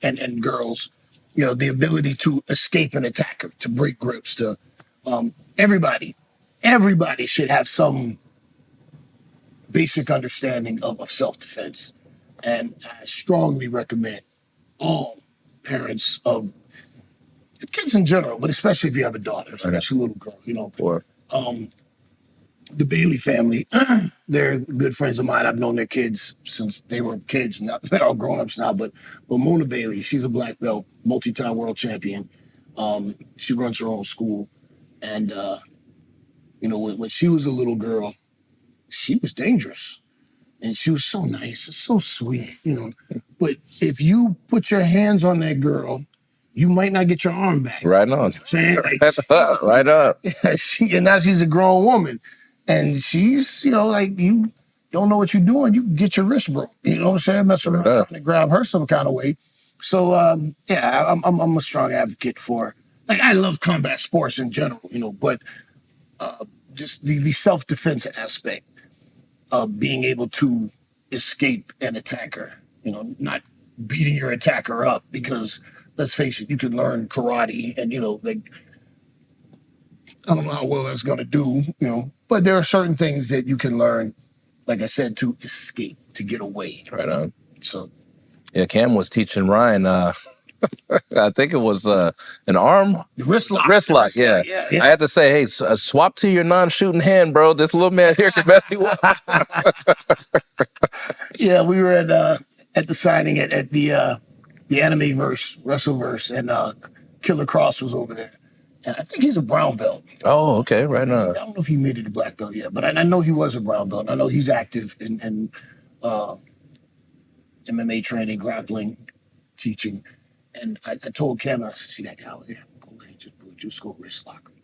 and girls, the ability to escape an attacker, to break grips, to everybody should have some basic understanding of self-defense. And I strongly recommend all parents of kids in general, but especially if you have a daughter, especially a little girl, Or the Bailey family, they're good friends of mine. I've known their kids since they were kids. Now they're all grown-ups now, but Mona Bailey, she's a black belt, multi-time world champion. She runs her own school. And, when she was a little girl, she was dangerous. And she was so nice, so sweet. But if you put your hands on that girl, you might not get your arm back. Right on. Saying, like, That's up, right up. And now she's a grown woman. And she's, like, you don't know what you're doing, you get your wrist broke. You know what I'm saying? Mess around trying to grab her some kind of way. So, I'm a strong advocate for, like, I love combat sports in general, but just the self-defense aspect of being able to escape an attacker, not beating your attacker up, because let's face it, you can learn karate and, like, I don't know how well that's going to do, but there are certain things that you can learn, like I said, to escape, to get away. Right on. So, yeah, Cam was teaching Ryan, I think it was an arm. Wrist lock. Yeah. I had to say, hey, swap to your non-shooting hand, bro. This little man here can mess you up. Yeah, we were at the signing at the Anime-verse, Wrestleverse, and Killer Cross was over there. And I think he's a brown belt. Oh, okay, right on. I don't know if he made it a black belt yet, but I know he was a brown belt. I know he's active in MMA training, grappling, teaching. And I told Cam, I said, see that guy over there? Go ahead, just go wrist lock him.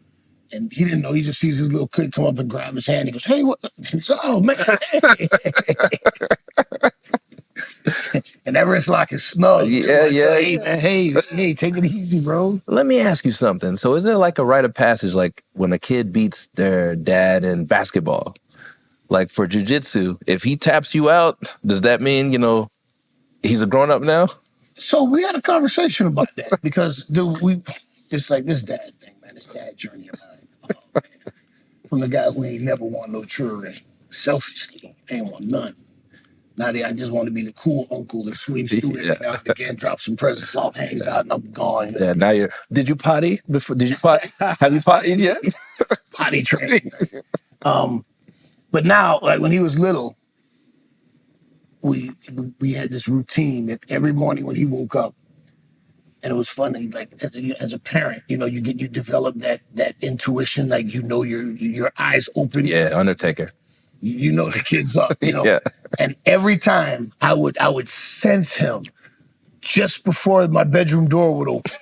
And he didn't know. He just sees his little kid come up and grab his hand. He goes, hey, what? He said, oh, man. And that wrist lock is snug. Yeah. Hey, man, hey, take it easy, bro. Let me ask you something. So is there like a rite of passage, like when a kid beats their dad in basketball? Like for jiu-jitsu, if he taps you out, does that mean, he's a grown-up now? So we had a conversation about that because it's like this dad thing, man, this dad journey of mine. Oh, from the guy who ain't never want no children, selfishly, ain't want none. Now I just want to be the cool uncle that swings through it now and again, drop some presents off, hangs out, and I'm gone. Yeah, now did you potty before? Did you potty? Have you pottied yet? Potty trained. But now, like when he was little, we had this routine that every morning when he woke up, and it was funny, like as a parent, you develop that intuition, like your eyes open. Yeah, Undertaker. You know the kid's up, Yeah. And every time I would sense him just before my bedroom door would open,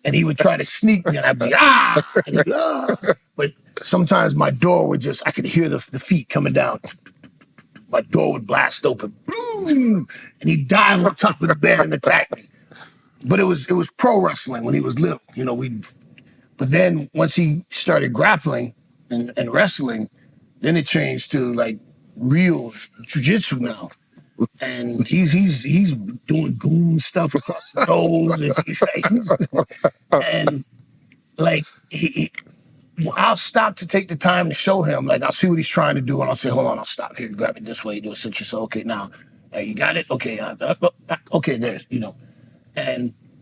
and he would try to sneak me, and I'd be and he'd be, But sometimes my door would I could hear the feet coming down. My door would blast open, boom, and he'd dive on top of the bed and attack me. But it was pro wrestling when he was little, But then once he started grappling and wrestling, then it changed to like real jiu-jitsu now. And he's doing goon stuff across the nose. And I'll stop to take the time to show him. Like, I'll see what he's trying to do, and I'll say, hold on, I'll stop here, grab it this way, do a cinch yourself. Okay, now, you got it? Okay, okay, there,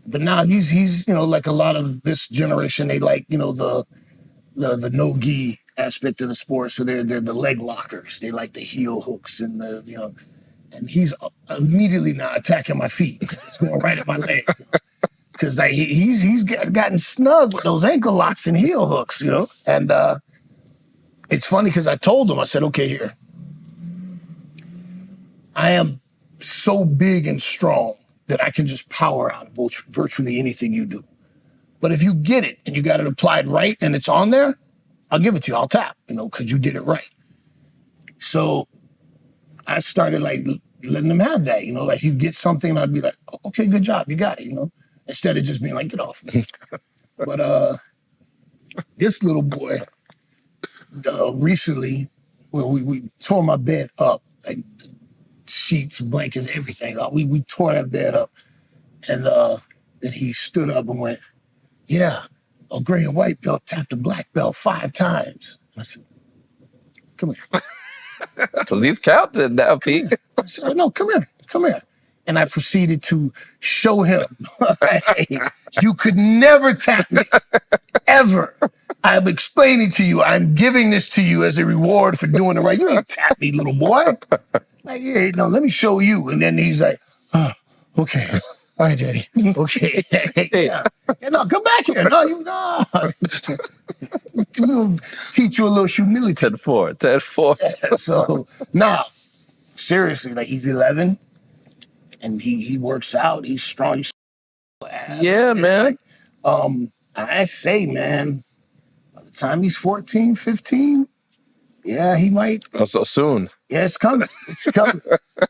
but now he's like a lot of this generation, they like, the no-gi aspect of the sport, so they're the leg lockers. They like the heel hooks and and he's immediately now attacking my feet. It's going right at my leg. Because he's gotten snug with those ankle locks and heel hooks, And it's funny because I told him, I said, okay, here. I am so big and strong that I can just power out virtually anything you do. But if you get it and you got it applied right and it's on there, I'll give it to you. I'll tap, because you did it right. So I started like letting him have that, like he'd get something and I'd be like, okay, good job, you got it, instead of just being like, get off me. But this little boy, recently, well, we tore my bed up, like sheets, blankets, everything. We tore that bed up. And then he stood up and went, yeah, a gray and white belt tapped a black belt 5 times. And I said, come here. So these counted now, Pete. I said, oh, no, come here. And I proceeded to show him, hey, you could never tap me, ever. I'm explaining to you, I'm giving this to you as a reward for doing it right. You ain't tap me, little boy. Like, yeah, no, let me show you. And then he's like, oh, okay. All right, Daddy. Okay. Yeah. No, come back here. No, you no. We'll teach you a little humility. 10-4, 10-4. So now, seriously, like he's 11 and he works out, he's strong. Yeah, man. Like, I say, man, by the time he's 14, 15, yeah, he might. Oh, so soon. Yeah, it's coming. It's coming.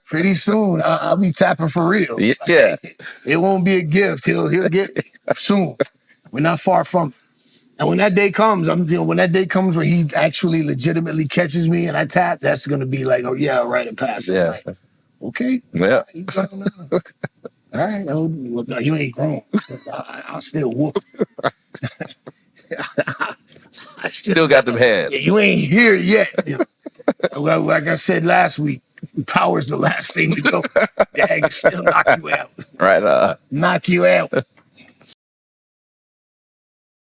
Pretty soon. I'll be tapping for real. Yeah. It won't be a gift. He'll get me soon. We're not far from it. And when that day comes, when that day comes where he actually legitimately catches me and I tap, that's gonna be like, oh yeah, right, it passes. Yeah. Like, okay. Yeah. You grown now. All right. No, you ain't grown. I'll still whoop. I Still got them hands. Yeah, you ain't here yet. Like I said last week, power's the last thing to go. Dag, still knock you out. Right. Knock you out.